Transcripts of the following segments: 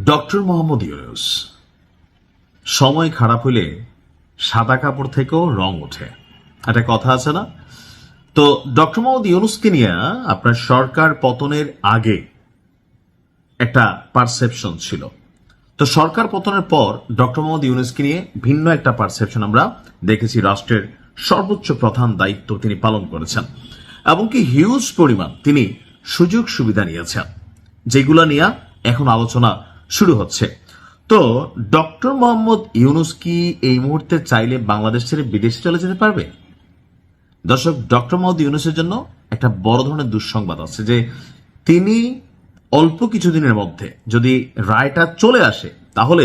Doctor Mohammad Yunus, সময় খারাপ হইলে সাদা কাপড় থেকেও রং ওঠে, একটা কথা আছে না? তো ডক্টর মোহাম্মদ ইউনূসকে নিয়ে আপনার সরকার পতনের আগে একটা পারসেপশন ছিল। তো সরকার পতনের পর ডক্টর মোহাম্মদ ইউনূসকে নিয়ে ভিন্ন একটা পারসেপশন আমরা দেখেছি। রাষ্ট্রের সর্বোচ্চ প্রধান দায়িত্ব তিনি পালন করেছেন এবং কি হিউজ পরিমাণ তিনি সুযোগ সুবিধা নিয়েছেন, যেগুলো নিয়ে এখন আলোচনা শুরু হচ্ছে। তো ডক্টর মোহাম্মদ ইউনূস কি এই মুহূর্তে চাইলে বাংলাদেশ ছেড়ে বিদেশে চলে যেতে পারবে? দর্শক, ডক্টর মোহাম্মদ ইউনূসের জন্য একটা বড় ধরনের দুঃসংবাদ আছে যে তিনি অল্প কিছুদিনের মধ্যে যদি রায়টা চলে আসে তাহলে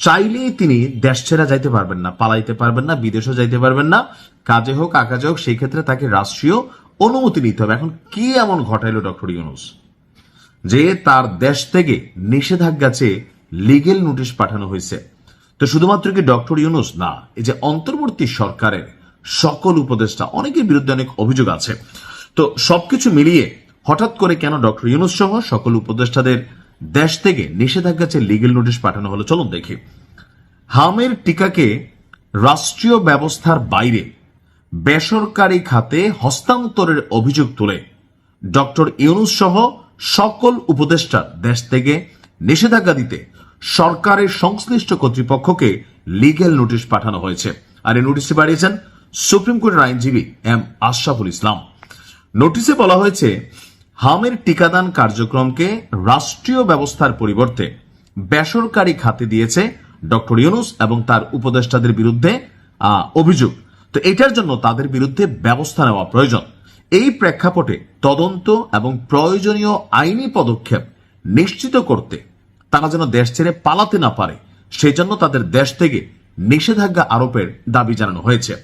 চাইলেই তিনি দেশ ছেড়ে যাইতে পারবেন না, পালাইতে পারবেন না, বিদেশও যাইতে পারবেন না। কাজে হোক আকাজে হোক সেই ক্ষেত্রে তাকে রাষ্ট্রীয় অনুমতি নিতে হবে। এখন কি এমন ঘটাইল ডক্টর ইউনূস যে তার দেশ থেকে নিষেধাজ্ঞা চেয়ে লিগেল নোটিশ পাঠানো হয়েছে? তো শুধুমাত্র কি ডক্টর ইউনূস না, এই যে অন্তর্বর্তী সরকারের সকল উপদেষ্টা, অনেকের বিরুদ্ধে অনেক অভিযোগ আছে। তো সবকিছু মিলিয়ে হঠাৎ করে কেন ডক্টর ইউনূস সহ সকল উপদেষ্টাদের দেশ থেকে নিষেধাজ্ঞা চেয়ে লিগেল নোটিশ পাঠানো হলো? চলুন দেখি। হামের টিকাকে রাষ্ট্রীয় ব্যবস্থার বাইরে বেসরকারি খাতে হস্তান্তরের অভিযোগ তুলে ডক্টর ইউনূস সহ সকল উপদেষ্টা দেশ থেকে নিষেধাজ্ঞা দিতে সরকারের সংশ্লিষ্ট কর্তৃপক্ষকে লিগ্যাল নোটিশ পাঠানো হয়েছে। আর এই নোটিশে পাঠিয়েছেন সুপ্রিম কোর্টের আইনজীবী এম আশরাফুল ইসলাম। নোটিশে বলা হয়েছে, হামের টিকাদান কার্যক্রমকে রাষ্ট্রীয় ব্যবস্থার পরিবর্তে বেসরকারি খাতে দিয়েছে ডক্টর ইউনূস এবং তার উপদেষ্টাদের বিরুদ্ধে অভিযোগ। তো এটার জন্য তাদের বিরুদ্ধে ব্যবস্থা নেওয়া প্রয়োজন। এই প্রেক্ষাপটে তদন্ত এবং প্রয়োজনীয় আইনি পদক্ষেপ নিশ্চিত করতে তারা যেন দেশ ছেড়ে পালাতে না পারে, সেই জন্য তাদের দেশ থেকে নিষেধাজ্ঞা আরোপের দাবি জানানো হয়েছে।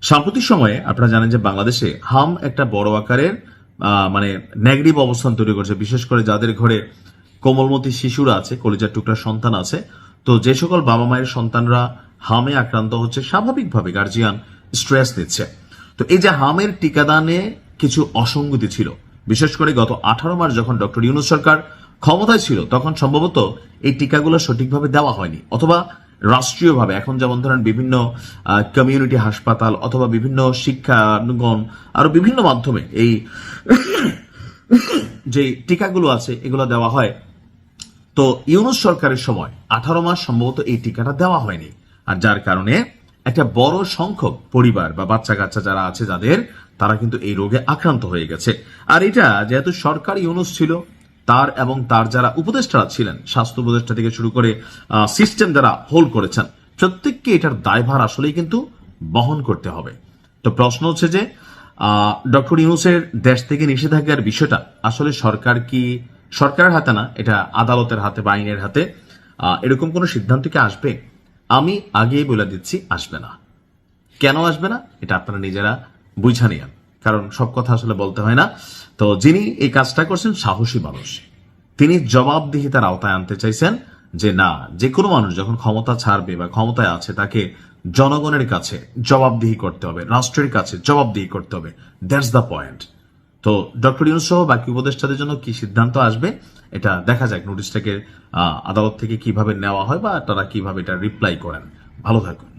সাম্প্রতিক সময়ে আপনারা জানেন যে বাংলাদেশে হাম একটা বড় আকারের নেগেটিভ অবস্থান তৈরি করছে, বিশেষ করে যাদের ঘরে কোমলমতি শিশুরা আছে, কলিজার টুকরা সন্তান আছে। তো যে সকল বাবা মায়ের সন্তানরা হামে আক্রান্ত হচ্ছে, স্বাভাবিকভাবে গার্জিয়ান স্ট্রেস নিচ্ছে। তো এই যে হামের টিকাদানে কিছু অসঙ্গতি ছিল, বিশেষ করে গত 18 মার্চ যখন ডক্টর ইউনূস সরকার ক্ষমতায় ছিল তখন সম্ভবত এই টিকাগুলো সঠিকভাবে দেওয়া হয়নি, অথবা রাষ্ট্রীয়ভাবে এখন যেমন ধরেন বিভিন্ন কমিউনিটি হাসপাতাল অথবা বিভিন্ন শিক্ষাঙ্গন আরো বিভিন্ন মাধ্যমে এই যে টিকাগুলো আছে এগুলো দেওয়া হয়। তো ইউনূস সরকারের সময় 18 মাস সম্ভবত এই টিকাটা দেওয়া হয়নি, আর যার কারণে একটা বড় সংখ্যক পরিবার বা বাচ্চা কাচ্চা যারা আছে যাদের, তারা কিন্তু এই রোগে আক্রান্ত হয়ে গেছে। আর এটা যেহেতু সরকার ইউনূস ছিল, তার এবং তার যারা উপদেষ্টারা ছিলেন, স্বাস্থ্য উপদেষ্টা থেকে শুরু করে সিস্টেম যারা হোল্ড করেছেন, প্রত্যেককে এটার দায়ভার আসলেই কিন্তু বহন করতে হবে। তো প্রশ্ন হচ্ছে যে ডক্টর ইউনূসের দেশ থেকে নিষেধাজ্ঞার বিষয়টা আসলে সরকারের হাতে না, এটা আদালতের হাতে বা আইনের হাতে। এরকম কোন সিদ্ধান্ত কি আসবে? আমি আগেই বলে দিচ্ছি, আসবে না। কেন আসবে না এটা আপনারা নিজেরা বুঝা নিয়েন, কারণ সব কথা আসলে বলতে হয় না। তো যিনি এই কাজটা করছেন সাহসী মানুষ, তিনি জবাবদিহিতার আওতায় আনতে চাইছেন যে না, যে কোনো মানুষ যখন ক্ষমতা ছাড়বে বা ক্ষমতায় আছে তাকে জনগণের কাছে জবাবদিহি করতে হবে, রাষ্ট্রের কাছে জবাবদিহি করতে হবে। That's the point. তো ডক্টর ইউনূস সহ বাকি উপদেষ্টাদের জন্য কি সিদ্ধান্ত আসবে এটা দেখা যাক, নোটিশটাকে আদালত থেকে কিভাবে নেওয়া হয় বা তারা কিভাবে এটা রিপ্লাই করেন। ভালো থাকুন।